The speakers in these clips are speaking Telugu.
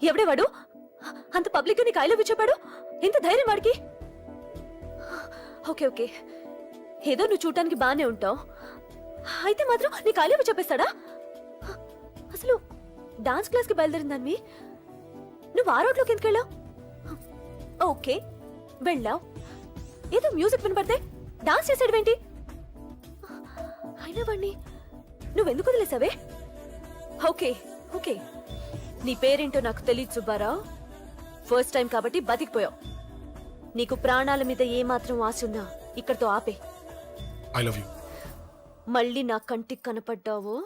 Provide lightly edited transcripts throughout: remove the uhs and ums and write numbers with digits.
ఎవడే వాడు? అంత పబ్లిక్ గా నీకు ఐ లవ్ యూ చెప్పాడు? ఎంత ధైర్యం వాడికి? ఓకే ఓకే, ఏదో నువ్వు చూడటానికి బానే ఉంటావు, అయితే మాత్రం నీకు ఐ లవ్ యూ చెప్పేస్తాడా? అసలు డాన్స్ క్లాస్ కి బయలుదేరిందాన్ని నువ్వు ఆ రోడ్లోకి ఎందుకు వెళ్ళావు? ఓకే వెళ్ళావు, ఏదో మ్యూజిక్ వినపడితే డాన్స్ చేసాడువేంటి? అయినా వాణ్ణి నువ్వెందుకు వదిలేసావే? ఓకే ఓకే, నీ పేరేంటో నాకు తెలియదు సుబ్బారావు. ఫస్ట్ టైం కాబట్టి బతికిపోయావు. నీకు ప్రాణాల మీద ఏమాత్రం ఆశ ఉన్నా ఇక్కడితో ఆపే. I love you. మళ్ళీ నా కంటికి కనపడ్డావో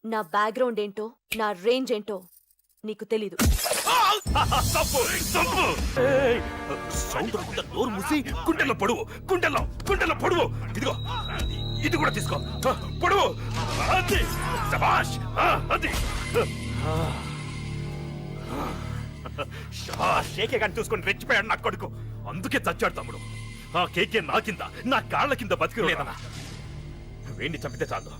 నా బ్యాక్గ్రౌండ్ ఏంటో నా రేంజ్ ఏంటో నీకు తెలీదు. నోరు మూసి గుండెల్లో పొడువు, గుండెల్లో పొడువు. ఇదిగో ఇది కూడా తీసుకో, పొడువు. అది శభాష్, అది కేకే గాని చూసుకొని రెచ్చిపోయాడు నా కొడుకు. అందుకే చచ్చాడు తమ్ముడు. ఆ కేకే నా కింద, నా కాళ్ళ కింద బతికి లేదన్నా. వేణ్ణి చంపితే చాలు.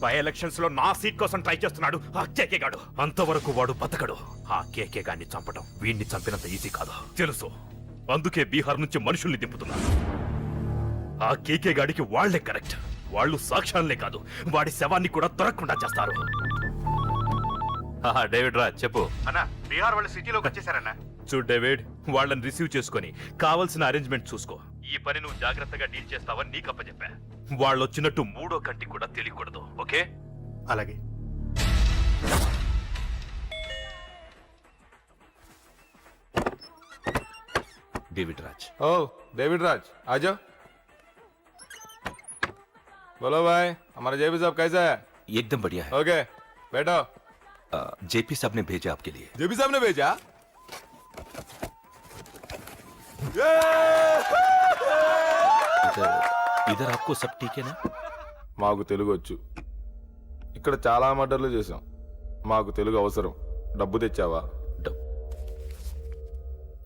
బై ఎలక్షన్స్ లో నా సీట్ కోసం ట్రై చేస్తున్నాడు ఆ కేకే గాడు. అంతవరకు వాడు బతకడు. ఆ కేకే గాన్ని చంపడం వీణ్ణి చంపినంత ఈజీ కాదు తెలుసు. అందుకే బీహార్ నుంచి మనుషుల్ని దింపుతున్నారు. ఆ కేకే గాడికి వాళ్లే కరెక్ట్. వాళ్ళు సాక్ష్యాలనే కాదు, వాడి శవాన్ని కూడా దొరకకుండా చేస్తారు. డేవిడ్ రా చెప్పు. అన్నా బీహార్ వాళ్ళు సిటీలోకి వచ్చేసారన్నా. చూడు డేవిడ్, వాళ్ళని రిసీవ్ చేసుకుని కావాల్సిన అరేంజ్మెంట్ చూసుకో. ఈ పని నువ్వు జాగ్రత్తగా డీల్ చేస్తావని నీకు అప్పచెప్పా. వాళ్ళు వచ్చినట్టు మూడో కంటి కూడా తెలియకూడదు, ఓకే? అలాగే. डेविड राज। ओ डेविड राज आ जाओ। बोलो भाई, हमारा जेपी साहब कैसा है? एकदम बढ़िया है। ओके बैठो। जेपी साहब ने भेजा आपके लिए। जेपी साहब ने भेजा? इधर आपको सब ठीक है ना? మాకు తెలుగు వచ్చు. ఇక్కడ చాలా మర్డర్లు చేశాం. మాకు తెలుగు అవసరం. డబ్బు తెచ్చావా?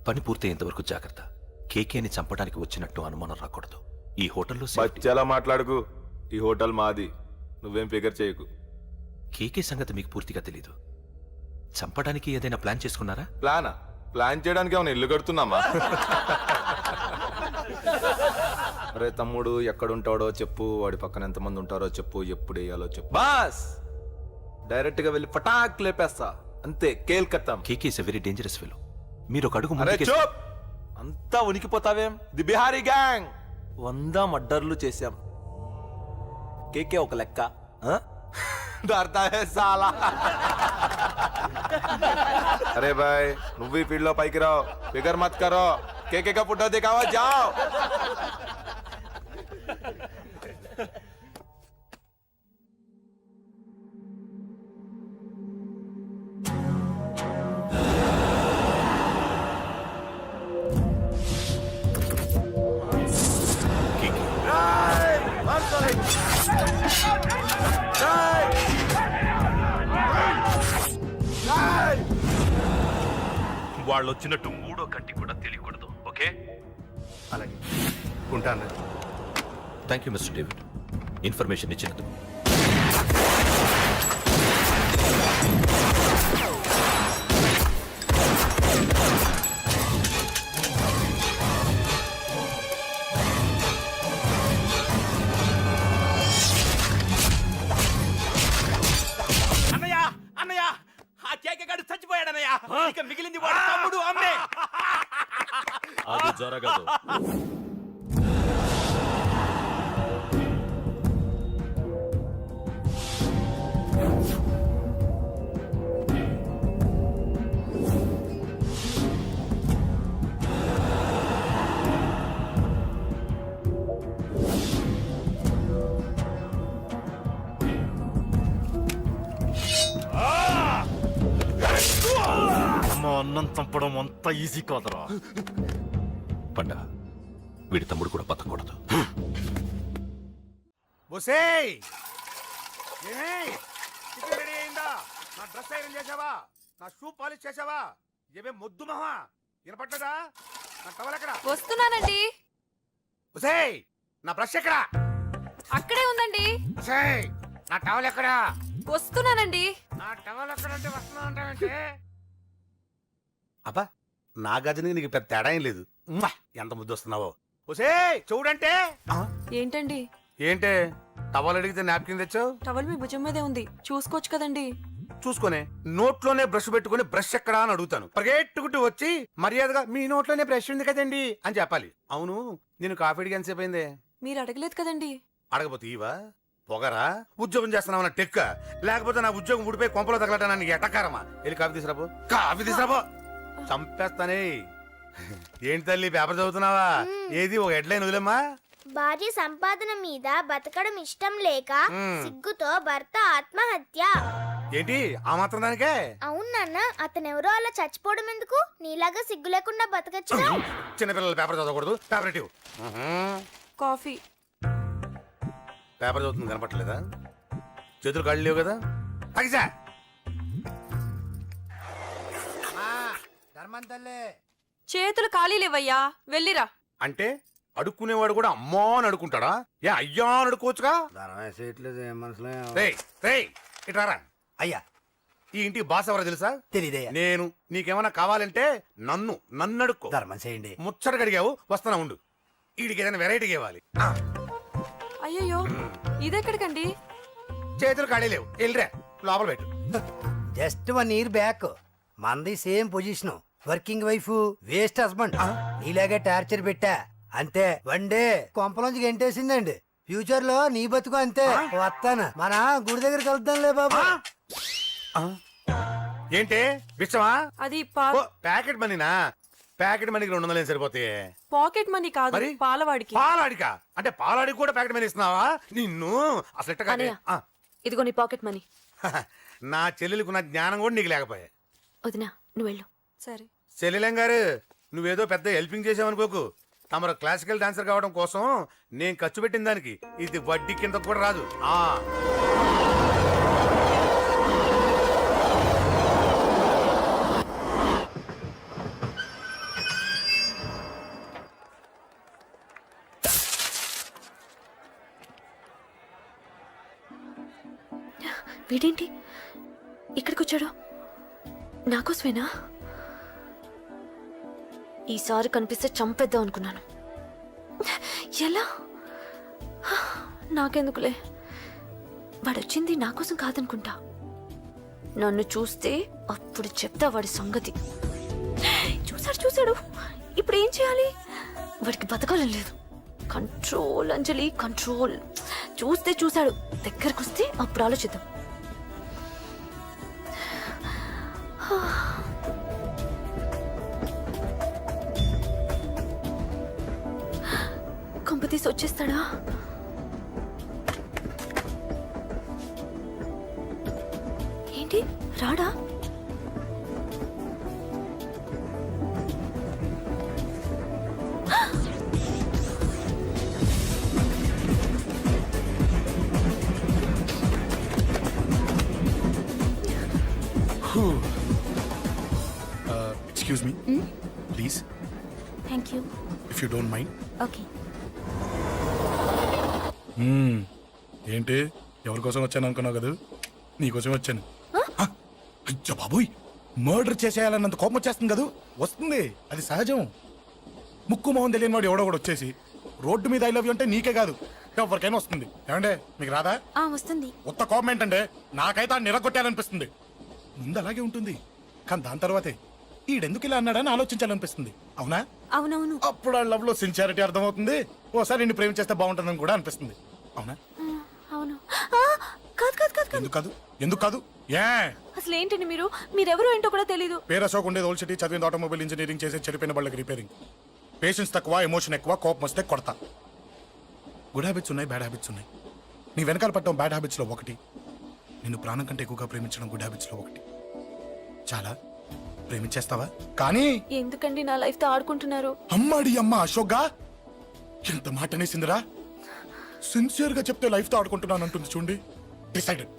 పని పూర్తయ్యేంత వరకు జాగ్రత్త. కేకేని చంపడానికి వచ్చినట్టు అనుమానం రాకూడదు. ఈ హోటల్లో బచ్చాలా మాట్లాడుకు. ఈ హోటల్ మాది. నువ్వేం ఫిగర్ చేయకు. కేకే సంగతి మీకు పూర్తిగా తెలీదు. చంపడానికి ఏదైనా ప్లాన్ చేసుకున్నారా? ప్లానా? ప్లాన్ చేయడానికి ఏమైనా ఇల్లు కడుతున్నామా? అరే తమ్ముడు, ఎక్కడుంటాడో చెప్పు, వాడి పక్కన ఎంతమంది ఉంటారో చెప్పు, ఎప్పుడు వేయాలో చెప్పు. బాస్ డైరెక్ట్ గా వెళ్ళి పటాక్ లేపేస్తా, అంతే. కేల్కత్తాం. K K is a very dangerous fellow. మీరు ఒక అడుగు అరే చూప్, అంతా ఉనికిపోతావేం? ది బిహారీ గ్యాంగ్ 100 మర్డర్లు చేశాం. కేకే ఒక లెక్క. డర్తా హై సాలా. అరే భాయ్, నువ్వు ఈ ఫీల్డ్ లో పైకి రావు. ఫిగర్ మత్ కరో. కేకే కా ఫోటో దిखाओ, जाओ. వాళ్ళు వచ్చినట్టు మూడో కంటి కూడా తెలియకూడదు, ఓకే? అలాగే ఉంటాను. Thank you mister David, information ఇచ్చినందుకు. అన్నయ్య అన్నయ్య, ఆ కేకే గాడు చచ్చిపోయాడన్నయ్య. ఇక మిగిలింది వాడు తమ్ముడు అమ్మే. అది జరగదు. అన్నం చంపడం అంత ఈజీ కాదురా. పండ, వీడి తమ్ముడు కూడా బతకూడదు. బొసేయ్, చికెన్ రెడీ అయిందా? నా డ్రెస్ ఐరన్ చేసావా? నా షూ పాలిష్ చేసావా? ఏమే మొద్దు మహా వినపట్లేదా? నా టవల్ ఎక్కడ? వస్తున్నానండి. బొసేయ్, నా బ్రష్ ఎక్కడ? అక్కడే ఉందండి. బొసేయ్, నా టవల్ ఎక్కడ? వస్తున్నానండి. నా టవల్ ఎక్కడంటే వస్తున్నా అంటే అబ్బా నా గదిని నీకు పెద్ద తేడా ఏం లేదు ఉమ్మా, ఎంత ముద్దు వస్తున్నావో. ఒసే చూడంటే ఏంటండి ఏంటే టవల్ అడిగితే నాప్కిన్ తెచ్చావు? టవల్ మీ భుజం మీదే ఉంది, చూసుకోవచ్చు కదండి. చూసుకొని నోట్లోనే బ్రష్ పెట్టుకుని బ్రష్ ఎక్కడా అని అడుగుతాను. పరిగెట్టుకుంటూ వచ్చి మర్యాదగా మీ నోట్లోనే బ్రష్ ఉంది కదండి అని చెప్పాలి. అవును నేను కాఫీ అడిగి ఎంతసేపు అయిందే? మీరు అడగలేదు కదండి. అడగపోతే ఇవా పొగరా? ఉద్యోగం చేస్తున్నావు టెక్క, లేకపోతే నా ఉద్యోగం ఊడిపోయి కొంపలో తగలటా నీకు ఎటకారమా? వెళ్ళి కాఫీ తీసుకురాబో, కాఫీ తీసుకురాబో. చంపేస్తానే. ఏంటి తల్లి పేపర్ చదువుతున్నావా? ఏది ఒక హెడ్లైన్ వదిలేమ్మా. భార్య సంపాదన మీద బతకడం ఇష్టం లేక సిగ్గుతో భర్త ఆత్మహత్య. ఏంటి ఆ మాత్రం దానికే? అవును నాన్న, అతనెవరో అలా చచ్చిపోవడం ఎందుకు? నీలాగా సిగ్గు లేకుండా బతకచ్చు. చిన్నపిల్లలు పేపర్ చదవకూడదు. పేపర్ ఇవ్వు. కాఫీ. పేపర్ చదువుతుంది కనపట్లేదా? చేతులు కాళ్ళు లేవు కదా? తగ్గిసా చేతులు ఖాళీ లేవయ్యా, వెళ్ళిరా. అంటే అడుక్కునేవాడు కూడా అమ్మా అని అడుకుంటాడా? ఏ అయ్యా అని అడుకోవచ్చుగా? రేయ్, రేయ్, ఇట్రారా. అయ్యా ఈ ఇంటికి బాస్ ఎవరో తెలుసా? తెలీదయ్యా. నేను. నీకేమైనా కావాలంటే నన్ను అడుక్కో. ధర్మం చేయండి. ముచ్చట అడిగావు, వస్తానా ఉండు. వీడికి ఏదైనా వెరైటీ ఇవ్వాలి. అయ్యయ్యో, ఇదెక్కడికండి? చేతులు ఖాళీ లేవు, వెళ్ళిరా లోపల పెట్టు. జస్ట్ 1 year బ్యాక్ మంది same position, working wife, waste husband. నీలాగే టార్చర్ పెట్టా అంతే. 1 day కొంపలోంచి గంటేసిందండి. ఫ్యూచర్ లో నీ బతుకు అంతే. వస్తాను, మన గుడి దగ్గర కలుద్దాంలే బాబా. ఏంటి విషమా? అది ప్యాకెట్ మనీనా? ప్యాకెట్ మనీకి 200 సరిపోతాయి. పాకెట్ మనీ కాదు, మరి? పాలవాడికి. పాలాడికా? అంటే పాలాడికి కూడా ప్యాకెట్ మనీ ఇస్తున్నావా? నిన్ను అసలు ఎట్ట కాదే. అనయ్య. ఇదిగో నీ పాకెట్ మనీ. నా చెల్లెలకు నా జ్ఞానం కూడా నీకు లేకపోయా. వదినా నువ్వు వెళ్ళు. సరే. చెల్లెలం గారు నువ్వేదో పెద్ద హెల్పింగ్ చేసావనుకోకు. తమరు క్లాసికల్ డాన్సర్ కావడం కోసం నేను ఖర్చు పెట్టిన దానికి ఇది వడ్డీ కింద కూడా రాదు. వీడేంటి ఇక్కడికి వచ్చాడు? నాకోసమేనా? ఈసారి కనిపిస్తే చంపేద్దాం అనుకున్నాను. ఎలా? నాకెందుకులే, వాడొచ్చింది నా కోసం కాదనుకుంటా. నన్ను చూస్తే అప్పుడు చెప్తా వాడి సంగతి. చూశాడు. ఇప్పుడు ఏం చేయాలి? వాడికి బతకాలని లేదు. కంట్రోల్ అంజలి, కంట్రోల్. చూశాడు, దగ్గరకు వస్తే అప్పుడు ఆలోచిద్దాం. కంపతీసి వచ్చేస్తాడా? ఏంటి రాడా? Excuse me, please, thank you. if you don't mind. Okay. ఏంటి ఎవరి కోసం వచ్చాను అనుకున్నావు కదా? నీకోసం వచ్చాను. అయ్యో బాబోయ్, మర్డర్ చేసేయాలన్నంత కోపం వచ్చేస్తుంది కదా? వస్తుంది, అది సహజం. ముక్కు మొహం తెలియని వాడు ఎవడో కూడా వచ్చేసి రోడ్డు మీద ఐ లవ్ యూ అంటే నీకే కాదు ఎవరికైనా వస్తుంది. ఏమంటే మీకు రాదా? వస్తుంది. ఉత్త కోపం ఏంటంటే నాకైతే ఆ నిరగొట్టాలనిపిస్తుంది. ముందు అలాగే ఉంటుంది, కానీ దాని తర్వాతే ఈడెందుకు ఇలా అన్నాడని ఆలోచించాలనిపిస్తుంది. అవునా? అవునవును. అప్పుడు ఆ లవ్ లో సిన్సియారిటీ అర్థమవుతుంది. ఓసారి నిన్ను ప్రేమించేస్తే బాగుంటుందని కూడా అనిపిస్తుంది. అవునా? అవును. కాదు. ఎందుకు కాదు? ఏ అసలు ఏంటండి మీరెవరో ఏంటో కూడా తెలీదు. పేరు అశోక్ ఉండేది ఓల్డ్ సిటీ, చదివింది ఆటోమొబైల్ ఇంజనీరింగ్, చేసే చెడిపోయిన వాళ్ళకి రిపేరింగ్. పేషెన్స్ తక్కువ, ఎమోషన్ ఎక్కువ, కోపం వస్తే కొడతా. గుడ్ హ్యాబిట్స్ ఉన్నాయి, బ్యాడ్ హ్యాబిట్స్ ఉన్నాయి. నీ వెనకాల పట్టడం బ్యాడ్ హ్యాబిట్స్ లో ఒకటి, నిన్ను ప్రాణం కంటే ఎక్కువగా ప్రేమించడం గుడ్ హ్యాబిట్స్ లో ఒకటి. చాలా ప్రేమించేస్తావా? కానీ ఎందుకండి నా లైఫ్ తో ఆడుకుంటున్నారు? అమ్మాడి అమ్మ అశోక్గా ఎంత మాట అనేసిందిరా. సిన్సియర్ గా చెప్తే లైఫ్ తో ఆడుకుంటున్నాను అంటుంది చూడండి. డిసైడెడ్,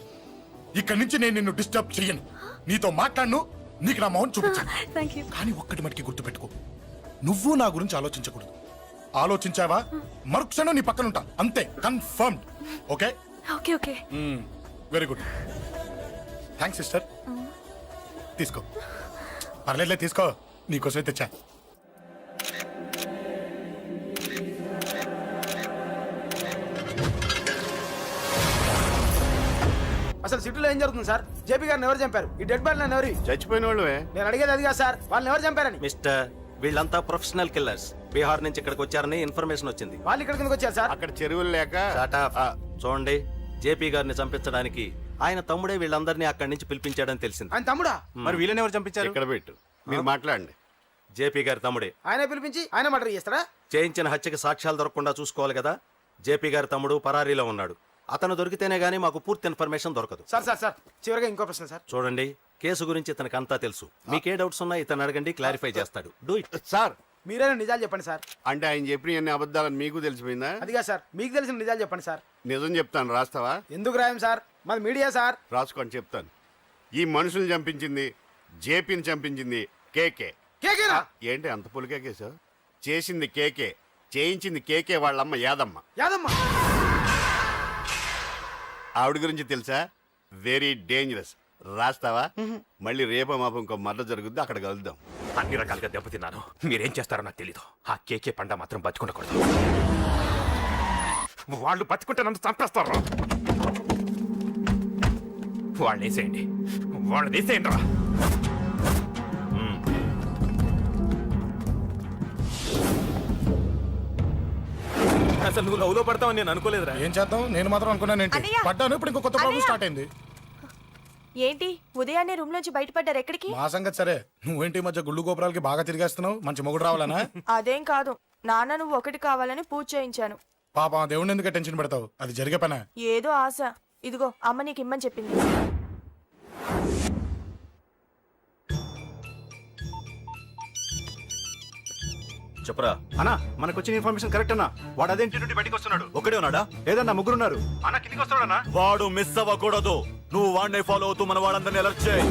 ఇక్కడి నుంచి నేను నిన్ను డిస్టర్బ్ చెయ్యను. నీతో మాట్లాడను, నీకు నా మౌన్ చూపించాను. Thank you. కానీ ఒక్కటి మటుకి గుర్తుపెట్టుకో, నువ్వు నా గురించి ఆలోచించకూడదు. ఆలోచించావా మరుక్షణం నీ పక్కన ఉంటా, అంతే. Confirmed. Okay? Okay. Very good thanks sister తీసుకో పర్లేదులే తీసుకో నీకోసమే తెచ్చా అసలు సిటీలో ఏం జరుగుతుంది సార్? జేపీ గారిని ఎవరు చంపారు? ఈ డెడ్ బాడీ ఎవరు? చచ్చిపోయిన వాళ్ళే. నేను అడిగేది అది కాదు సార్, వాళ్ళని ఎవరు చంపారని. మిస్టర్ వీళ్ళంతా ప్రొఫెషనల్ కిల్లర్స్. బీహార్ నుంచి ఇక్కడికి వచ్చారని ఇన్ఫర్మేషన్ వచ్చింది. వాళ్ళు ఇక్కడ కిందకి వచ్చారు సార్. అక్కడ చెరువులు లేక చూడండి, జేపీ గారిని చంపించడానికి ఆయన తమ్ముడే వీళ్ళందరినీ అక్కడి నుంచి పిలిపించాడని తెలిసింది. ఆయన తమ్ముడా? మరి వీళ్ళని ఎవరు చంపించారు? ఇక్కడ పెట్టు, మీరు మాట్లాడండి. జేపీ గారి తమ్ముడే. ఆయన పిలిపించి ఆయన మర్డర్ చేస్తారా? చేయించిన హత్యకి సాక్ష్యాలు దొరకకుండా చూసుకోవాలి కదా. జేపీ గారి తమ్ముడు పరారీలో ఉన్నాడు. అతను దొరికితేనే గానీ మాకు పూర్తి ఇన్ఫర్మేషన్ దొరకదు. సార్ సార్ సార్ చివరిగా ఇంకో ప్రశ్న సార్. చూడండి, కేసు గురించి ఇతనికి అంతా తెలుసు. మీకే డౌట్స్ ఉన్నా ఇతను అడగండి, క్లారిఫై చేస్తాడు. Do it. సార్ మీరైనా నిజాలు చెప్పండి సార్. అంటే ఆయన చెప్పిన అన్ని అబద్ధాలని మీకు తెలిసిపోయిందా? అదిగా సార్, మీకు తెలిసిన నిజాలు చెప్పండి సార్. నిజం చెప్తాను, రాస్తావా? ఎందుకు రాయం సార్, మాది మీడియా సార్. రాసుకోండి, చెప్తాను. ఈ మనుషుల్ని చంపించింది, జేపీని చంపించింది కేకే. కేకేనా? ఏంటి అంత పులికేకేసావు? చేసింది కేకే, చేయించింది కేకే వాళ్ళమ్మ యాదమ్మ. యాదమ్మ? ఆవిడ గురించి తెలుసా? Very dangerous. రాస్తావా? మళ్ళీ రేపో మాపం ఇంకో మర్ర జరుగుద్ది, అక్కడ కలుద్దాం. అన్ని రకాలుగా దెబ్బతిన్నాను. మీరేం చేస్తారో నాకు తెలీదు. ఆ కేకే పండ మాత్రం బతుకుండకూడదు. వాళ్ళు బతుకుంటే నన్ను చంపేస్తారు. వాళ్ళని వేసేయండి, వాళ్ళని వేసేయండి రా. అసలు నువ్వు లవ్ లో పడతావని నేను అనుకోలేదురా. ఏం చేద్దాం, నేను మాత్రం అనుకున్నాను ఏంటి అన్నయ్య! పడ్డాను. ఇప్పుడు ఇంకో కొత్త ప్రాబ్లం స్టార్ట్ అయింది. ఏంటి ఉదయాన్నే రూమ్ నుంచి బయటపడ్డారు? ఎక్కడికి? మా సంగతి సరే, నువ్వేంటి ఈ మధ్య గుళ్ళు గోపురాలకి బాగా తిరిగేస్తున్నావు? మంచి మొగుడు రావాలనా? అదేం కాదు, నాన్న నువ్వు ఒకటి కావాలని పూజ చేయించాను. పాప దేవుడిని ఎందుకు టెన్షన్ పెడతావు? అది జరిగే పనా? ఏదో ఆశ. ఇదిగో అమ్మ నీకు ఇమ్మని చెప్పింది. చెప్పరా అన్నా, మనకు వచ్చిన ఇన్ఫర్మేషన్ కరెక్ట్ అన్నా. వాడు అదేంటి నుండి బయటికి వస్తున్నాడు. ఒకడే ఉన్నాడా? ఏదన్నా ముగ్గురున్నారు. అన్న కిందికి వస్తాడన్నా. వాడు మిస్ అవ్వకూడదు. నువ్వు వాడిని ఫాలో అవుతూ మన వాళ్ళందరినీ అలర్ట్ చేయి.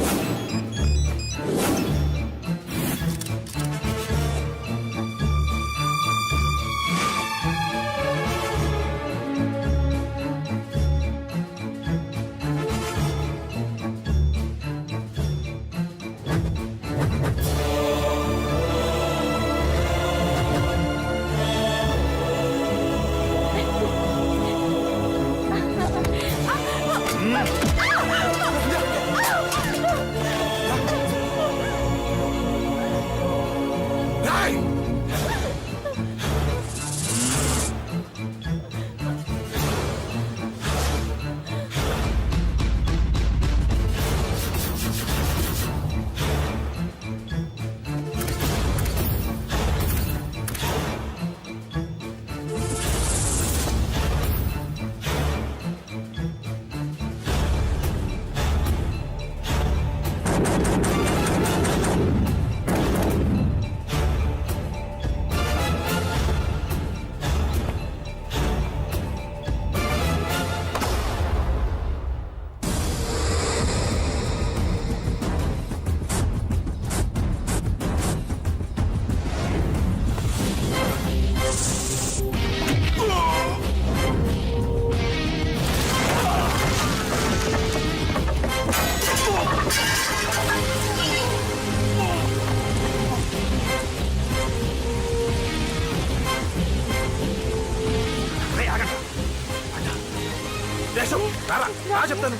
చెప్తాను.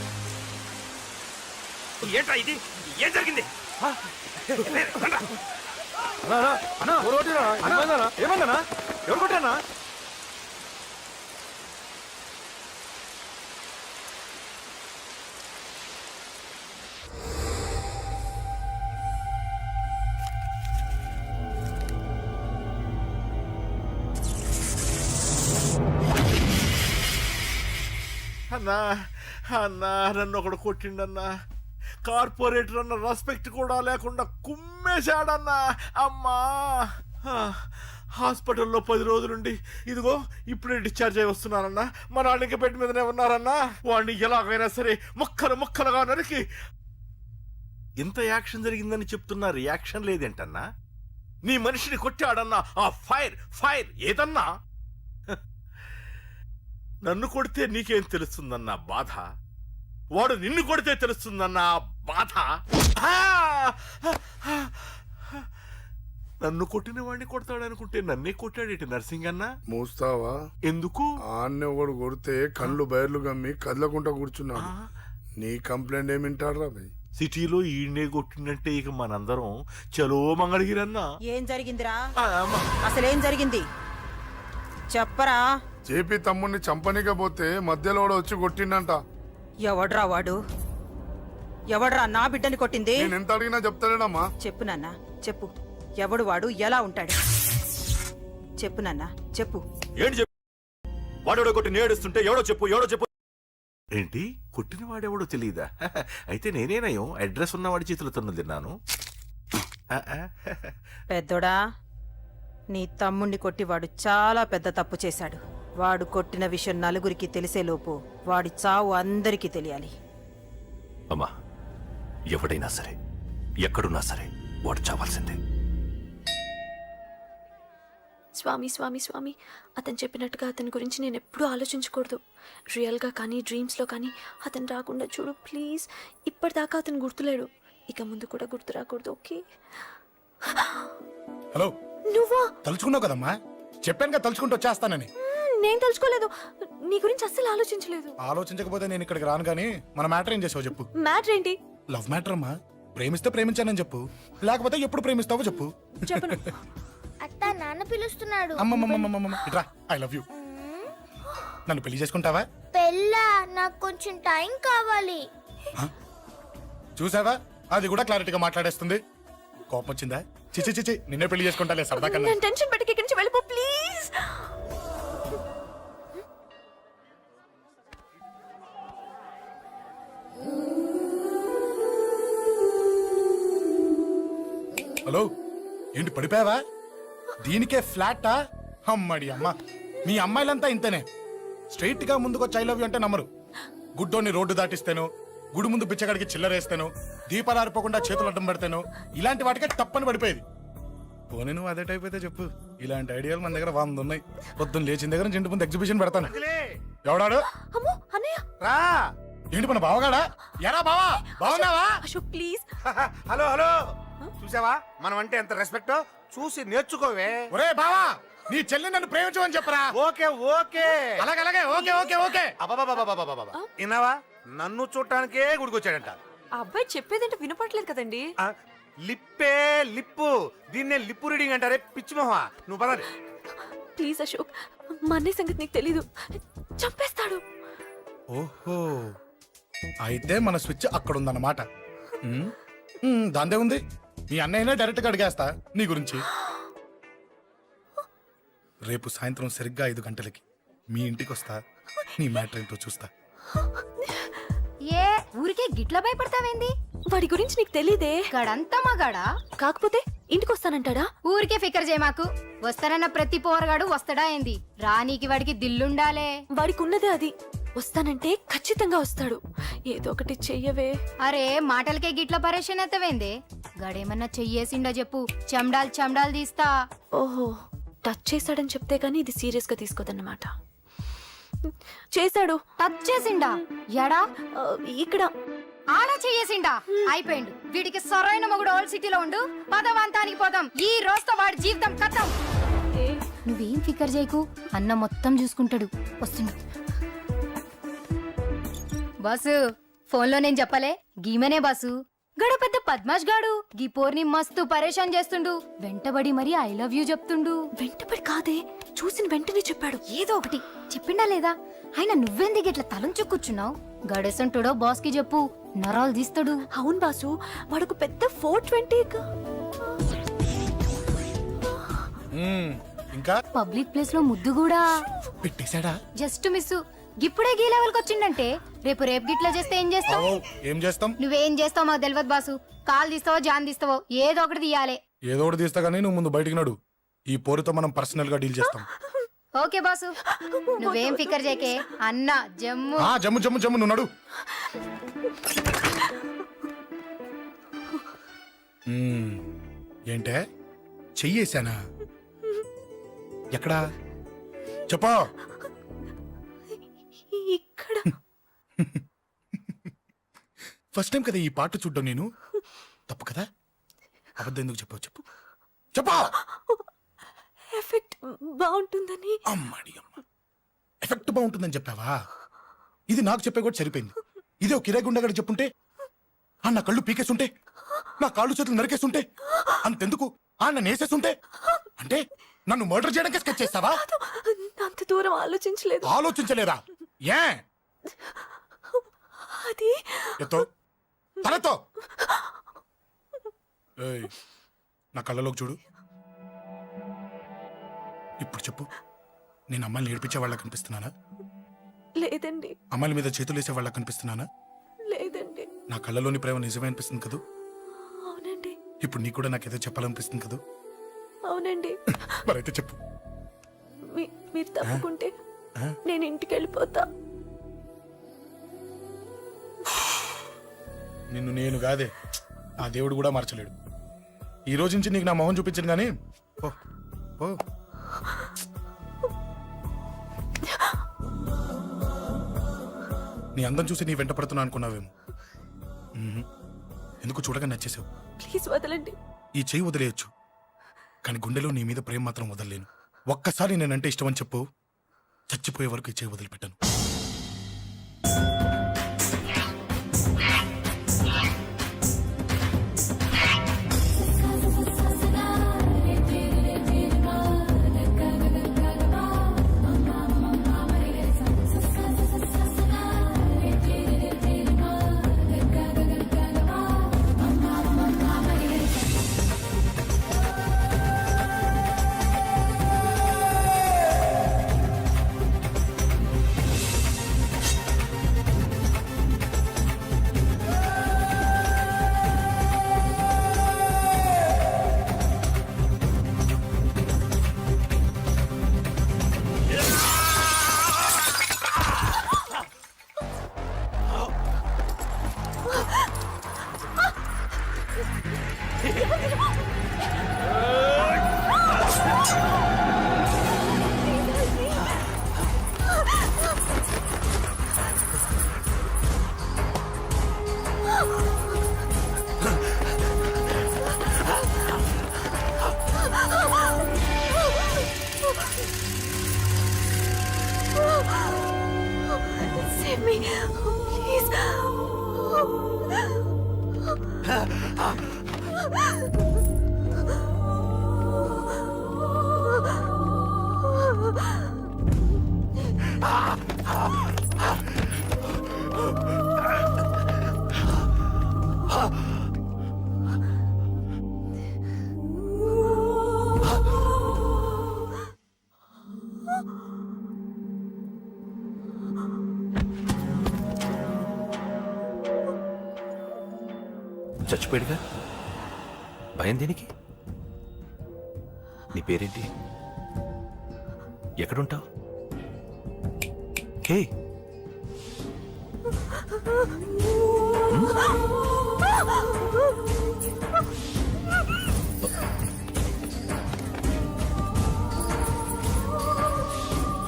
ఏంట్రా ఇది? ఏం జరిగింది? ఏమన్నా ఎవరు కొట్టానా? అన్నా అన్నా నన్ను ఒకడు కొట్టిండన్నా. కార్పొరేటర్ అన్న రెస్పెక్ట్ కూడా లేకుండా కుమ్మేశాడన్నా. అమ్మా, హాస్పిటల్లో 10 రోజులుండి ఇదిగో ఇప్పుడే డిశ్చార్జ్ అయి వస్తున్నానన్నా. మా నాన్నకి బెడ్ మీదనే ఉన్నారన్నా. వాడిని ఎలాగైనా సరే ముక్కలు ముక్కలుగా నరికి. ఇంత యాక్షన్ జరిగిందని చెప్తున్నా రియాక్షన్ లేదేంటన్నా? నీ మనిషిని కొట్టాడన్నా. ఆ ఫైర్ ఫైర్ ఏదన్నా? నన్ను కొడితే నీకేం తెలుస్తుందన్నా బాధ? వాడు నిన్ను కొడితే తెలుస్తుందన్న బాధ. ఆ! నన్ను కొట్టిన వాడిని కొడతాడనుకుంటే నన్నే కొట్టాడేటి నర్సింగన్న. మూస్తావా? ఎందుకు? ఆన్నే ఒకడు కొడితే కళ్ళు బయర్లు గమ్మి కదలకుండా కూర్చున్నాడు. నీ కంప్లైంట్ ఏమి వింటాడు రా భయ్? సిటీలో ఈయనే కొట్టిందంటే ఇక మనందరం చలో మంగళగిరన్నా. ఏం జరిగిందిరా? అసలేం జరిగింది చెప్పరా? జేపీ తమ్ముడిని చంపనీకపోతే మధ్యలో వాడు వచ్చి కొట్టిండంట. ఎవడ్రా వాడు? ఎవడ్రా నా బిడ్డని కొట్టింది? నేను ఎంత అడిగినా చెప్తాడేనమ్మా. చెప్పు నాన్న చెప్పు. ఎవడు వాడు? ఎలా ఉంటాడు? చెప్పు నాన్న చెప్పు. ఏంటి చెప్పు? వాడెవడో కొట్టి నేడుస్తుంటే ఎవడో చెప్పు. ఏంటి కొట్టిన వాడెవడో తెలియదా? అయితే నేనేనయం అడ్రస్ ఉన్నవాడి చేతులతో తిన్నాను. పెద్దోడా, నీ తమ్ముణ్ణి కొట్టి వాడు చాలా పెద్ద తప్పు చేశాడు. వాడు కొట్టిన విషయం నలుగురికి తెలిసేలోపు వాడి చావు అందరికీ తెలియాలి. అమ్మా, ఎవడైనా సరే ఎక్కడున్నా సరే వాడు చావాల్సిందే. స్వామి స్వామి స్వామి, అతను చెప్పినట్టుగా అతని గురించి నేను ఎప్పుడూ ఆలోచించకూడదు. రియల్గా కానీ డ్రీమ్స్లో కానీ అతను రాకుండా చూడు ప్లీజ్. ఇప్పటిదాకా అతను గుర్తులేడు, ఇక ముందు కూడా గుర్తు రాకూడదు. ఓకే? హలో, నువ్వా? తలుచుకున్నావు కదమ్మా, చెప్పాను కదా తలుచుకుంటూ వచ్చేస్తానని. నేను తలుచుకోలేదు, నీ గురించి అస్సలు ఆలోచించలేదు. ఆలోచించకపోతే నేను ఇక్కడికి రాను. కానీ మన మ్యాటర్ ఏం చేసావు చెప్పు. మ్యాటర్ ఏంటి? లవ్ మ్యాటర్ అమ్మా. ప్రేమిస్తే ప్రేమించానని చెప్పు, లేకపోతే ఎప్పుడు ప్రేమిస్తావో చెప్పు. చెప్పను. అత్త నాన్న పిలుస్తున్నాడు. అమ్మమ్మమ్మమ్మమ్మ ఇట్రా, ఐ లవ్ యూ. నన్ను పెళ్లి చేసుకుంటావా? పెళ్ళా? నాకు కొంచెం టైం కావాలి. చూసావా, అది కూడా క్లారిటీగా మాట్లాడేస్తుంది. కోపం వచ్చిందా? చిచి చిచి, నిన్నే పెళ్లి చేసుకుంటాలే సరదా కన్నా. నేను టెన్షన్ పెట్టి ఇక్కడి నుంచి వెళ్ళిపో ప్లీజ్. హలో, ఏంటి పడిపోయావా? దీనికే ఫ్లాటా? అమ్మడి అమ్మ, మీ అమ్మాయిలంతా ఇంతనే. స్ట్రైట్ గా ముందుకొచ్చి ఐ లవ్ యూ అంటే నమ్మరు. గుడ్డోని రోడ్డు దాటిస్తాను, గుడి ముందు బిచ్చగాడికి చిల్లరేస్తాను, దీపాలు ఆరిపోకుండా చేతులు అడ్డం పెడతాను, ఇలాంటి వాటికే తప్పని పడిపోయేది. పోనీ నువ్వు అదే టైప్ అయితే చెప్పు. ఇలాంటి ఐడియాలు మన దగ్గర 100 ఉన్నాయి. పొద్దున్న లేచిన దగ్గర ఇంటి ముందు ఎగ్జిబిషన్ పెడతాను. ఎవడాడు? అమ్మో అన్నయ్య. రా. ఏంటి మన బావగాడా? ఎరా బావా, బావున్నావా? అశోక్ ప్లీజ్. హలో హలో, చూసావా మనం అంటే ఎంత రెస్పెక్ట్? చూసి నేర్చుకోవే. ఒరే బావా, నీ చెల్లి నన్ను ప్రేమించమని చెప్పరా. ఓకే ఓకే, అలాగే ఓకే ఓకే ఓకే. అబాబాబాబాబాబాబా, విన్నావా? నన్ను చూడటానికే గుడికొచ్చాడంట. ఆ అబ్బాయి చెప్పేదంటే వినపట్లేదు కదండి. ఆ, లిప్పే లిప్పు, దీన్నే లిప్పు రీడింగ్ అంటారే పిచ్చి మొహ. నువ్వు పదండి. ప్లీజ్ అశోక్, మా అన్నయ్య సంగతి నీకు తెలీదు, చంపేస్తాడు. ఓహో, అయితే మన స్విచ్ అక్కడ ఉందన్నమాట. దాందే ఉంది. మీ అన్నయ్యనే డైరెక్ట్ గా అడిగేస్తా నీ గురించి. రేపు సాయంత్రం సరిగ్గా 5 గంటలకి మీ ఇంటికి వస్తా. నీ మ్యాటర్ ఏంటో చూస్తా. ఏ ఊరికే గిట్ల భయపడతావేంది? వాడి గురించి నీకు తెలీదే. గడంతా మగాడా? కాకపోతే ఇంటికి వస్తానంటాడా? ఊరికే ఫికర్ చేయమాకు. వస్తానన్న ప్రతి పోరగాడు వస్తాడా ఏంది? రానీకి వాడికి దిల్లుండాలే. వాడికి ఉన్నదే అది. వస్తానంటే ఖచ్చితంగా వస్తాడు. ఏదో ఒకటి చెయ్యవే. అరే మాటలకే గిట్ల పరేషన్ అవుతావేంది? గడేమన్నా చెయ్యేసిండా చెప్పు, చెమ్డాల్ తీస్తా. ఓహో, టచ్ చేశాడని చెప్తే గానీ ఇది సీరియస్ గా తీసుకోదన్నమాట. చేశాడు. టచ్ చేసిండా? ఎడా? ఇక్కడ. ఆడా చెయ్యేసిండా? అయిపోయిండు. వీడికి సరైన మొగుడు ఓల్డ్ సిటీలో ఉండు. పదవంతానికి పోదాం. ఈ రోజుతో వాడి జీవితం కథం. నువ్వేం ఫికర్ చేయకు, అన్న మొత్తం చూసుకుంటాడు. వస్తుండు. బాసు, ఫోన్లో నేను చెప్పలే, గీమనే బాసు. గడ పెద్ద పద్మాష్ గాడు గీ పోర్ని మస్తు పరేషాన్ చేస్తుండు. వెంటబడి మరి ఐ లవ్ యూ చెప్తుండు. వెంటపడి కాదే, చూసిన వెంటనే చెప్పాడు. ఏదో ఒకటి చెప్పిండా లేదా? ఆయన నువ్వెందుకు ఇట్లా తలంచు కూర్చున్నావు? గడేసంటుడో బాస్ కి చెప్పు, నరాలు తీస్తాడు. అవును బాసు, వాడొక పెద్ద 420. ఇంకా పబ్లిక్ ప్లేస్ లో ముద్దు కూడా పెట్టేశాడా? Just miss. ఇప్పుడే గీ లెవెల్ కి వచ్చిండంటే రేపు గిట్లా చేస్తే ఏం చేస్తావు? ఏం చేస్తాం? నువ్వేం చేస్తావు మాకు తెలియదు బాసు. కాల్ తీస్తావో జాన్ తీస్తావో ఏదో ఒకటి తీయాలి. ఏదో ఒకటి తీస్తా గానీ నువ్వు ముందు బయటికి నడు. ఈ పోరుతో మనం పర్సనల్ గా డీల్ చేస్తాం. ఓకే బాసు, నువ్వేం ఫికర్ చేకే. అన్న జమ్ము. జమ్ము జమ్ము జమ్ము, నువ్వు నడు. ఏంటే చెయ్యేశానా? ఎక్కడా చెప్పా? ఇక్కడ. ఫస్ట్ టైం కదా ఈ పాట చూడ్డం నేను. తప్పు కదా? అబద్ధం ఎందుకు చెప్పావు చెప్పు చెప్పా. ఎఫెక్ట్ బాగుంటుందని. అమ్మాడి అమ్మ, ఎఫెక్ట్ బాగుంటుందని చెప్పావా? ఇది నాకు చెప్పే కూడా సరిపోయింది. ఇదే ఒక కిరాయి గుండెగాడు చెప్పుంటే, నా కళ్ళు పీకేస్తుంటే, నా కాళ్ళు చేతులు నరికేస్తుంటే, అంతెందుకు నన్ను వేసేస్తుంటే, అంటే నన్ను మర్డర్ చేయడానికి స్కెచ్ చేస్తావా? అంత దూరం ఆలోచించలేదు. ఆలోచించలేదా? ఏ అది ఎత్తో తలతో ఏయ్, నా కళ్ళలోకి చూడు. ఇప్పుడు చెప్పు, నేను అమ్మాయిని ఏడిపించే వాళ్ళకి కనిపిస్తున్నానా? లేదండి. అమ్మాయిల మీద చేతులు వేసే వాళ్ళకి కనిపిస్తున్నానా? లేదండి. నా కళ్ళలోని ప్రేమ నిజమే అనిపిస్తుంది కదూ? అవునండి. ఇప్పుడు నీకు కూడా నాకేదో చెప్పాలనిపిస్తుంది కదూ? అవునండి. మరైతే చెప్పు. మీరు తప్పుకుంటే నేను ఇంటికి వెళ్ళిపోతా. నిన్ను నేను కాదే, ఆ దేవుడు కూడా మార్చలేడు. ఈ రోజు నుంచి నీకు నా మొహం చూపించను కానీ ఓ ఓ. నీ అందం చూసి నీ వెంట పడుతున్నా అనుకున్నావేమో. ఎందుకు చూడగా నచ్చేసావు. ప్లీజ్ వదలండి. ఈ చెయ్యి వదిలేయచ్చు, కానీ గుండెలో నీ మీద ప్రేమ మాత్రం వదలలేను. ఒక్కసారి నేనంటే ఇష్టమని చెప్పు, చచ్చిపోయే వరకు ఈ చెయ్యి వదిలిపెట్టాను. Save me, please. చచ్చిపోయాడుగా, భయం దేనికి? నీ పేరేంటి? ఎక్కడుంటావు? హే,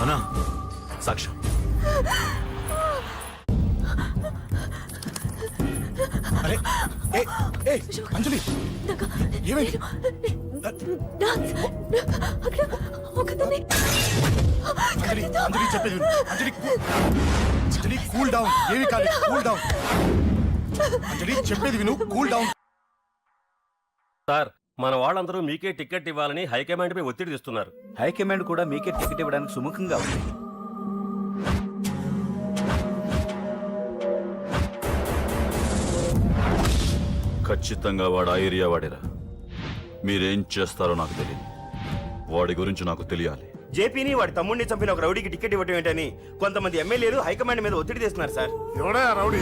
అన్నా సాక్ష్యం. అరే ఏ ఏ అంజలి, ఏమైంది? అక్కడ ఒకదాన్ని. అంజలి అంజలి చెప్పేది విను. అంజలి అంజలి కూల్ డౌన్. ఏమి కాదు, కూల్ డౌన్. అంజలి చెప్పేది విను, కూల్ డౌన్. సార్, మన వాళ్ళందరూ మీకే టికెట్ ఇవ్వాలని హైకమాండ్ పై ఒత్తిడి తెస్తున్నారు. హైకమాండ్ కూడా మీకే టికెట్ ఇవ్వడానికి సుముఖంగా ఉంది. ఖచ్చితంగా వాడు ఆ ఏరియా వాడేరా. మీరేం చేస్తారో నాకు తెలియదు, వాడి గురించి నాకు తెలియాలి. జేపీని వాడి తమ్ముడిని చంపిన ఒక రౌడీకి టికెట్ ఇవ్వటం ఏంటని కొంతమంది ఎమ్మెల్యేలు హైకమాండ్ మీద ఒత్తిడి తెస్తున్నారు సార్. ఎవడా రౌడీ?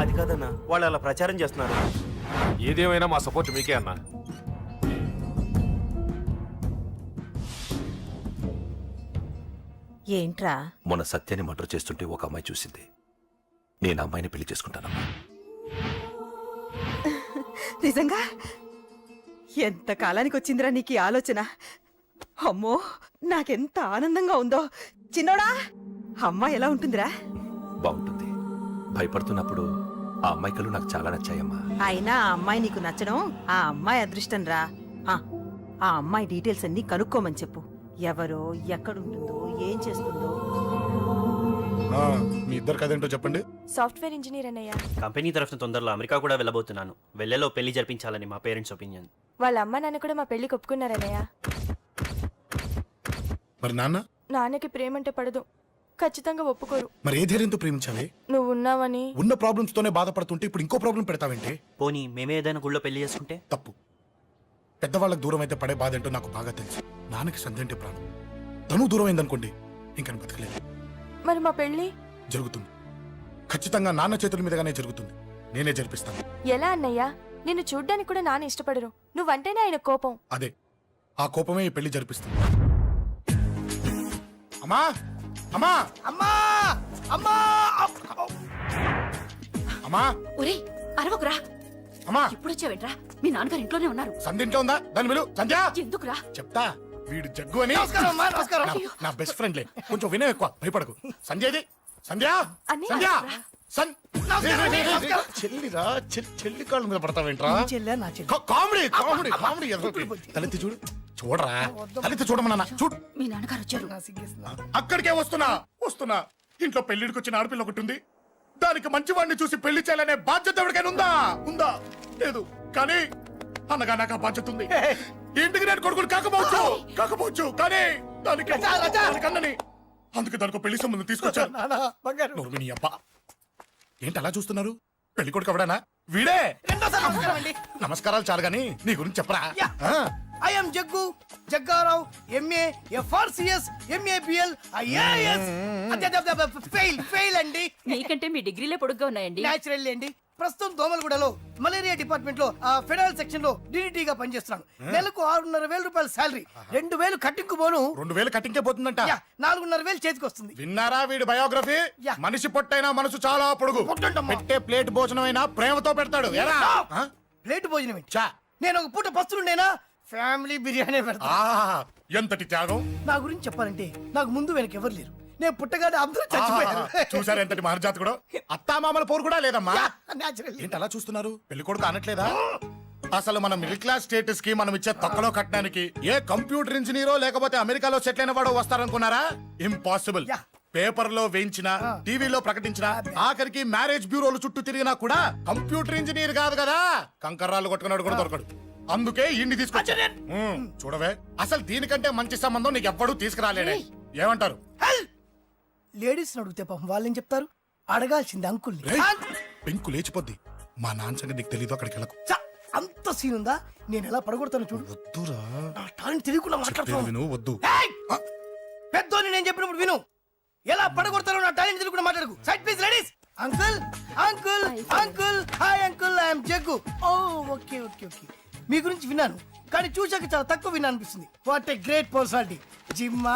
అది కాదన్నా, వాళ్ళు అలా ప్రచారం చేస్తున్నారు. ఏదేమైనా మా సపోర్ట్ మీకే అన్నా. ఏంట్రా? మొన్న సత్యాన్ని మర్డర్ చేస్తుంటే ఒక అమ్మాయి చూసింది. నేను ఆ అమ్మాయిని పెళ్లి చేసుకుంటానమ్మా. నిజంగా? ఎంత కాలానికి వచ్చిందిరా నీకు ఈ ఆలోచన? అమ్మో, నాకెంత ఆనందంగా ఉందో. చిన్నోడా, అమ్మ ఎలా ఉంటుందిరా? బాగుంటుంది. భయపడుతున్నప్పుడు ఆ అమ్మాయి కళ్ళు నాకు చాలా నచ్చాయమ్మా. అయినా ఆ అమ్మాయి నీకు నచ్చడం ఆ అమ్మాయి అదృష్టం రా. ఆ అమ్మాయి డీటెయిల్స్ అన్ని కనుక్కోమని చెప్పు. ఎవరో, ఎక్కడుంటుందో, ఏం చేస్తుందో. మీ ఇద్దరు కదేంటో చెప్పండి. సాఫ్ట్వేర్ ఇంజనీర్ అన్నయ్య. కంపెనీ తరఫున తొందరలో అమెరికా కూడా వెళ్ళబోతున్నాను. వెళ్ళేలో పెళ్లి జరిపించాలని మా పేరెంట్స్ ఒపీనియన్. వాళ్ళ అమ్మ నాన్న కూడా మా పెళ్లికి ఒప్పుకున్నారన్నయ్య. మరి నాన్న? నాన్నకి ప్రేమ అంటే పడదు, ఖచ్చితంగా ఒప్పుకోరు. మరి ఏ ధైర్యంతో ప్రేమించాలి? నువ్వు ఉన్నావని. ఉన్న ప్రాబ్లమ్స్ తోనే బాధపడుతుంటే ఇప్పుడు ఇంకో ప్రాబ్లం పెడతావేంటి? పోనీ మేమే ఏదైనా గుళ్ళో పెళ్లి చేసుకుంటే? తప్పు. పెద్దవాళ్ళకి దూరం అయితే పడే బాధ ఏంటో నాకు బాగా తెలుసు. నాన్నకి సంధ్య అంటే ప్రాణం. తను దూరం అయిందనుకోండి ఇంకా బతకలేదు. మరి మా పెళ్లి జరుగుతుంది. ఖచ్చితంగా నాన్న చేతుల మీదగానే జరుగుతుంది. నేనే జరిపిస్తాను. ఎలా అన్నయ్య? నిన్ను చూడ్డానికి కూడా నాన్న ఇష్టపడరు. నువ్వంటేనే ఆయన కోపం. అదే ఆ కోపమే ఈ పెళ్లి జరిపిస్తుంది. అమ్మా అమ్మా అమ్మా అమ్మా అమ్మా ఒరేయ్ అరవకురా. అమ్మా ఇప్పుడు వచ్చావేంట్రా? మీ నాన్నగారు ఇంట్లోనే ఉన్నారు. సంధ్య ఇంట్లో ఉందా? దాని విలు. సంధ్య ఎందుకురా? చెప్తా. వీడు జగ్గు అని నమస్కారం అమ్మా, నమస్కారం. నా బెస్ట్ ఫ్రెండ్లే. కొంచెం వినయం ఎక్కువ, భయపడకు. సంధ్యది. సంధ్య అన్నయ్య, సంధ్య నమస్కారం, నమస్కారం. చెల్లిరా చెల్లి కాళ్ళ మీద పడతావేంట్రా? చెల్లె నా చెల్లి. Comedy comedy comedy. తలెత్తి చూడు. చూడరా, తలెత్తి చూడమన్నా. చూడు. మీ నాన్నగారు వచ్చారు. అక్కడికే వస్తున్నా వస్తున్నా. ఇంట్లో పెళ్లిడికి వచ్చిన ఆడపిల్ల ఒకటి ఉంది. దానికి మంచివాడిని చూసి పెళ్లి చేయాలనే బాధ్యత ఎవరికైనా ఉందా? ఉందా? లేదు. కానీ అనగా నాకు ఆ బాధ్యత ఉంది. ఇంటికి నేను కొడుకులు కాకపోవచ్చు కానీ దానికి అన్నని. అందుకే దానికి పెళ్లి సంబంధం తీసుకొచ్చాను. నోరు నీ అబ్బా. ఏంటి అలా చూస్తున్నారు? పెళ్లి కొడుకు ఎవడానా? వీడే. నమస్కారాలు చాలు గాని నీ గురించి చెప్పరా. I am Jaggu Jaggarao, MA FRCS, MABL, IAS. Fail అండి. మీకంటే మీ డిగ్రీలే పొడుగ్గా ఉన్నాయండి. న్యాచురల్ అండి. ప్రస్తుతం దోమలగూడలో మలేరియా డిపార్ట్మెంట్ లో ఫెడరల్ సెక్షన్ లో డిడిటీగా పనిచేస్తున్నాను. నెలకు 6,500 రూపాయల శాలరీ, 2,000 కట్టింకు పోను. 2,000 కట్టింకే పోతుందంట. 4,500 చేతికి వస్తుంది. విన్నారా వీడి బయోగ్రఫీ? మనిషి పొట్టైనా మనసు చాలా పొడుగు. పెట్టే ప్లేట్ భోజనం అయినా ప్రేమతో పెడతాడు. ప్లేట్ భోజనం ఏంటి? నేను ఒక పూట పస్తులుండేనా ఫ్యామిలీ బిర్యానీ పెడతా. ఎంతటి త్యాగం! నా గురించి చెప్పాలంటే నాకు ముందు వెనక ఎవరు లేరు. నేను పుట్టగానే అందరూ చచ్చిపోయారు. చూసారు ఎంతటి మహర్జాత్ కూడా. అత్తామామల పోరు కూడా లేదమ్మా. న్యాచురల్. ఏంటి అలా చూస్తున్నారు? పెళ్లి కొడుకు అనట్లేదా? అసలు మన మిడిల్ క్లాస్ స్టేటస్ కి మనం ఇచ్చే తొక్కలో కట్టడానికి ఏ కంప్యూటర్ ఇంజనీరో లేకపోతే అమెరికాలో సెటిల్ అయిన వాడో వస్తారనుకున్నారా? ఇంపాసిబుల్. పేపర్ లో వేయించిన, టీవీలో ప్రకటించిన, ఆఖరికి మ్యారేజ్ బ్యూరోలు చుట్టూ తిరిగినా కూడా కంప్యూటర్ ఇంజనీర్ కాదు కదా, కంకర్రాలు కొట్టుకున్నాడు కూడా దొరకడు. అందుకే ఇండి తీసుకొచ్చా. చూడవే, అసలు దీనికంటే మంచి సంబంధం నీకు ఎవ్వడూ తీసుకురాలేడే. ఏమంటారు? లేడీస్ అడిగితే పాపం వాళ్ళేం చెప్తారు? అడగాల్సింది అంకుల్ని. పెంకు లేచిపోద్ది. మా నాన్న సంగతి నీకు తెలీదు. అక్కడికి వెళ్ళకు. అంత సీన్ ఉందా? నేను ఎలా పడగొడతాను చూడు. వద్దురా. నా టాలెంట్ తెలియకుండా మాట్లాడుతున్నాను. విను, వద్దు. పెద్దోని నేను చెప్పినప్పుడు విను. ఎలా పడగొడతారో నా టాలెంట్ తెలియకుండా మాట్లాడకు. Side please ladies. Uncle uncle uncle hi uncle, I'm Jaggu. Oh okay okay okay. మీ గురించి విన్నాను కానీ చూశాక చాలా తక్కువ విన్నా అనిపిస్తుంది. What a great personality. జిమ్మా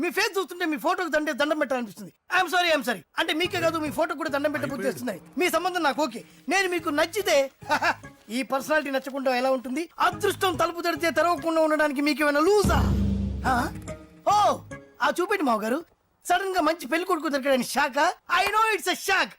మీ ఫేస్ చూస్తుంటే మీ ఫోటోకి దండం పెట్టాలనిపిస్తుంది. I'm sorry. అంటే మీకే కాదు మీ ఫోటో కూడా దండం పెట్టబుద్ధి వస్తున్నాయి. మీ సంబంధం నాకు ఓకే. నేను మీకు నచ్చితే ఈ పర్సనాలిటీ నచ్చకుండా ఎలా ఉంటుంది? అదృష్టం తలుపు తెరితే తెరవకుండా ఉండడానికి మీకేమైనా లూజా? ఓ ఆ చూపెట్టి మావ గారు. సడన్ గా మంచి పెళ్లి కొడుకు దొరికాడని shock. I know it's a shock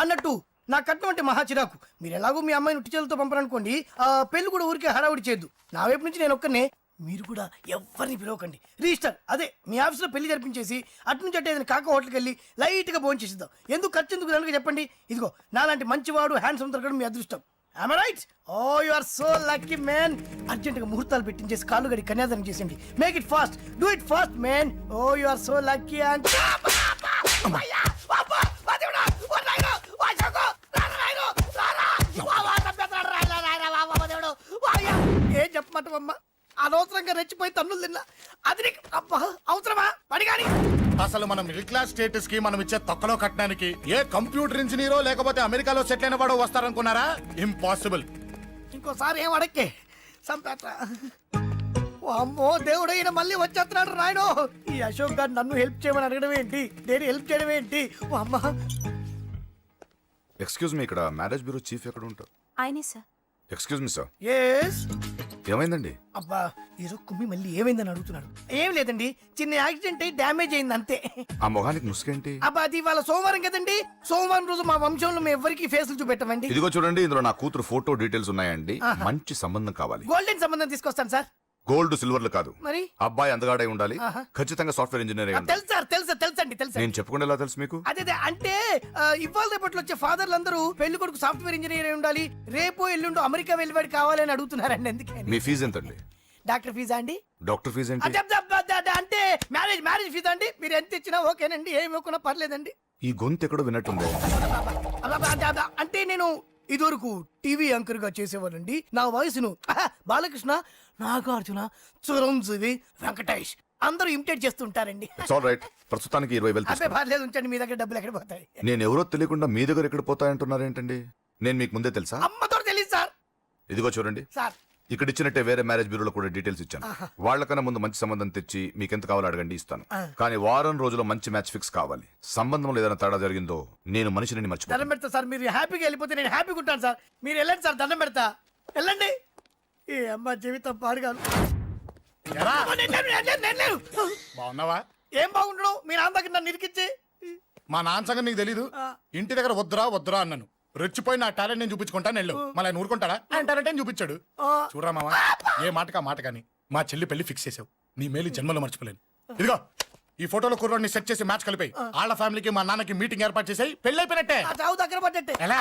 అన్నట్టు నా కట్నం అంటే మహా చిరాకు. మీరు ఎలాగో మీ అమ్మాయిని ఉట్టిచేలతో పంపరనుకోండి, ఆ పెళ్లి కూడా ఊరికే హడావుడి చేయొద్దు. నా వైపు నుంచి నేను ఒక్కనే, మీరు కూడా ఎవరిని పిలవకండి. రిజిస్టర్ అదే మీ ఆఫీస్లో పెళ్లి జరిపించేసి అటు నుంచి అంటే ఏదైనా కాక హోటల్కి వెళ్ళి లైట్ గా భోజనం చేసిద్దాం. ఎందుకు ఖర్చు ఎందుకు దానికి చెప్పండి. ఇదిగో నాలాంటి మంచివాడు హ్యాండ్సమ్ దొరకడం మీ అదృష్టం. Am I right? Oh, you are so lucky, man. Urgent గా ముహూర్తాలు పెట్టించేసి కాళ్ళు గడి కన్యాదానం చేసేయండి. Make it fast. Do it fast, man. Oh, you are so lucky. And ఏం చెప్పమంటావమ్మా? అనవసరంగా రెచ్చిపోయి తన్నులు తిన్నా. అది నీకు అవసరమా? పడిగాని. అసలు మన మిడిల్ క్లాస్ స్టేటస్ కి మనం ఇచ్చే తొక్కలో కట్టడానికి ఏ కంప్యూటర్ ఇంజనీరో లేకపోతే అమెరికాలో సెటిల్ అయిన వాడో వస్తారనుకున్నారా? ఇంపాసిబుల్. ఇంకోసారి ఏం అడక్కే సంపేట. అమ్మో దేవుడు, ఈయన మళ్ళీ వచ్చేస్తున్నాడు రాయడు. ఈ అశోక్ గారు నన్ను హెల్ప్ చేయమని అడగడం ఏంటి? నేను హెల్ప్ చేయడం ఏంటి? అమ్మ. ఎక్స్క్యూజ్ మీ, ఇక్కడ మ్యారేజ్ బ్యూరో చీఫ్ ఎక్కడ ఉంటారు? ఆయనే sir. Excuse me sir. Yes ఏమైందండి? అబ్బా ఈరోజు కుమ్మి మళ్ళీ ఏమైందని అడుగుతున్నాడు. ఏం లేదండి, చిన్న యాక్సిడెంట్ అయ్యి డ్యామేజ్ అయింది అంతే. ఆ మొహానికి ముసుకేంటి? అబ్బా అది ఇవాళ సోమవారం కదండి, సోమవారం రోజు మా వంశంలో మేము ఎవరికి ఫేసులు చూపెట్టమండి. ఇదిగో చూడండి, ఇందులో నా కూతురు ఫోటో డీటెయిల్స్ ఉన్నాయండి. మంచి సంబంధం కావాలి. గోల్డెన్ సంబంధం తీసుకొస్తాను సార్. గోల్డ్ సిల్వర్లు కాదు, మరి అబ్బాయి అందగాడై ఉండాలి. ఖచ్చితంగా సాఫ్ట్వేర్ ఇంజనీర్ అయి ఉండాలి. తెలుసు సార్, తెలుసండి. నేను చెప్పకుండా ఎలా తెలుసు మీకు? అదే అంటే ఇవాళ రేపట్లో వచ్చే ఫాదర్లు అందరూ పెళ్లి కొడుకు సాఫ్ట్వేర్ ఇంజనీర్ అయి ఉండాలి, రేపు ఎల్లుండు అమెరికా వెళ్ళివాడు కావాలని అడుగుతున్నారండి. అందుకే మీ ఫీజు ఎంతండి? డాక్టర్ ఫీజా అండి? డాక్టర్ ఫీజు ఏంటి? అంటే మ్యారేజ్ ఫీజా అండి? మీరు ఎంత ఇచ్చినా ఓకేనండి, ఏమి ఇవ్వకున్నా పర్లేదండి. ఈ గొంతు ఎక్కడో విన్నట్టుంది. అంటే నేను ఇదివరకు టీవీ యాంకర్ గా చేసేవాళ్ళండి. నా వయసును బాలకృష్ణ, నాగార్జున, చిరంజీవి, వెంకటేష్ అందరూ ఇమిటేట్ చేస్తుంటారండి. It's all right. ప్రస్తుతానికి 20,000 అబ్బే తీసుకోండి. పర్లేదు, ఉంచండి. మీ దగ్గర డబ్బులు ఎక్కడ పోతాయి? నేను ఎవరో తెలియకుండా మీ దగ్గర ఎక్కడ పోతాయంటున్నారు ఏంటండి? నేను మీకు ముందే తెలుసా? అమ్మతో తెలియదు సార్. ఇదిగో చూడండి, సార్ ఇక్కడ ఇచ్చినట్టే వేరే మ్యారేజ్ బ్యూరోలో కూడా డీటెయిల్స్ ఇచ్చాను. వాళ్ళకన్నా ముందు మంచి సంబంధం తెచ్చి మీకు ఎంత కావాలో అడగండి, ఇస్తాను. కానీ వారం రోజుల్లో మంచి మ్యాచ్ ఫిక్స్ కావాలి. సంబంధంలో ఏదైనా తేడా జరిగిందో నేను మనిషిని మర్చిపోతాను. దండం పెడతా సార్, మీరు హ్యాపీగా వెళ్ళిపోతే నేను హ్యాపీగా ఉంటాను సార్. మీరు వెళ్ళండి సార్, దండం పెడతా. వెళ్ళండి. ఈ అమ్మ జీవితం పాడుగాను. బాగున్నావా? ఏం బాగుండడం, మీ నాన్న దగ్గర నన్ను ఇరికిచ్చి. మా నాన్న సంగతి నీకు తెలీదు. ఇంటి దగ్గర వద్దురా అన్నాను. రెచ్చిపోయి నా టాలెంట్ నేను చూపించుకుంటాను వెళ్ళు. మళ్ళీ ఆయన ఊరుకుంటాడా? ఆయన టాలెంట్ అని చూపించాడు. చూడరా మావా, ఏ మాటకా మాట కానీ మా చెల్లి పెళ్లి ఫిక్స్ చేసావు. నీ మేలు జన్మలో మర్చిపోలేను. ఇదిగో ఈ ఫోటోలో కుర్రాడిని సెట్ చేసి మ్యాచ్ కలిపాయి. వాళ్ళ ఫ్యామిలీకి మా నాన్నకి మీటింగ్ ఏర్పాటు చేసాయి. పెళ్లి అయిపోయినట్టే. ఆ చావు దగ్గర పడ్డట్టే. ఎలా?